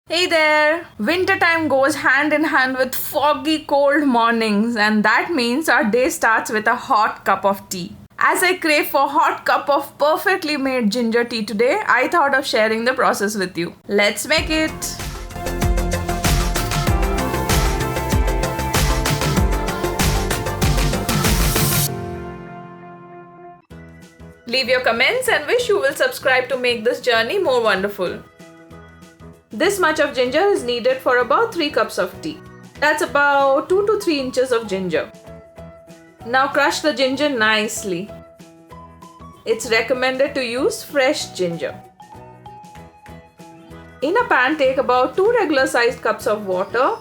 Hey there! Wintertime goes hand in hand with foggy cold mornings, and that means our day starts with a hot cup of tea. As I crave for a hot cup of perfectly made ginger tea today, I thought of sharing the process with you. Let's make it! Leave your comments and wish you will subscribe to make this journey more wonderful. This much of ginger is needed for about 3 cups of tea. That's about 2 to 3 inches of ginger. Now crush the ginger nicely. It's recommended to use fresh ginger. In a pan, take about 2 regular sized cups of water.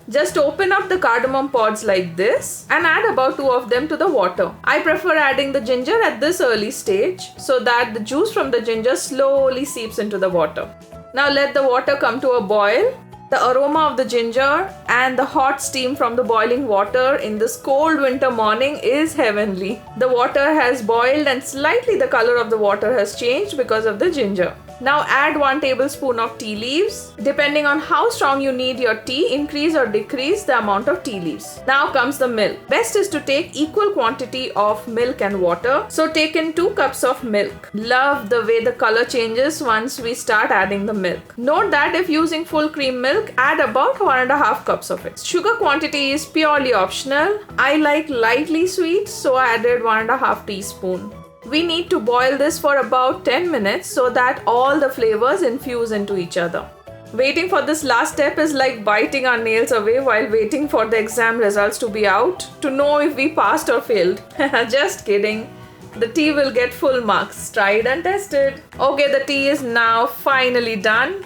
Just open up the cardamom pods like this and add about 2 of them to the water. I prefer adding the ginger at this early stage so that the juice from the ginger slowly seeps into the water. Now let the water come to a boil. The aroma of the ginger and the hot steam from the boiling water in this cold winter morning is heavenly. The water has boiled and slightly the color of the water has changed because of the ginger. Now add 1 tablespoon of tea leaves. Depending on how strong you need your tea, increase or decrease the amount of tea leaves. Now comes the milk. Best is to take equal quantity of milk and water. So take in 2 cups of milk. Love the way the color changes once we start adding the milk. Note that if using full cream milk, add about 1.5 cups of it. Sugar quantity is purely optional. I like lightly sweet, so I added 1.5 teaspoon. We need to boil this for about 10 minutes so that all the flavors infuse into each other. Waiting for this last step is like biting our nails away while waiting for the exam results to be out to know if we passed or failed. Just kidding. The tea will get full marks. Tried and tested. Okay, the tea is now finally done.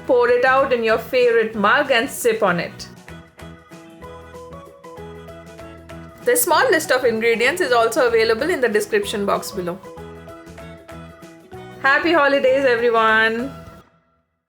Pour it out in your favorite mug and sip on it. The small list of ingredients is also available in the description box below. Happy holidays, everyone!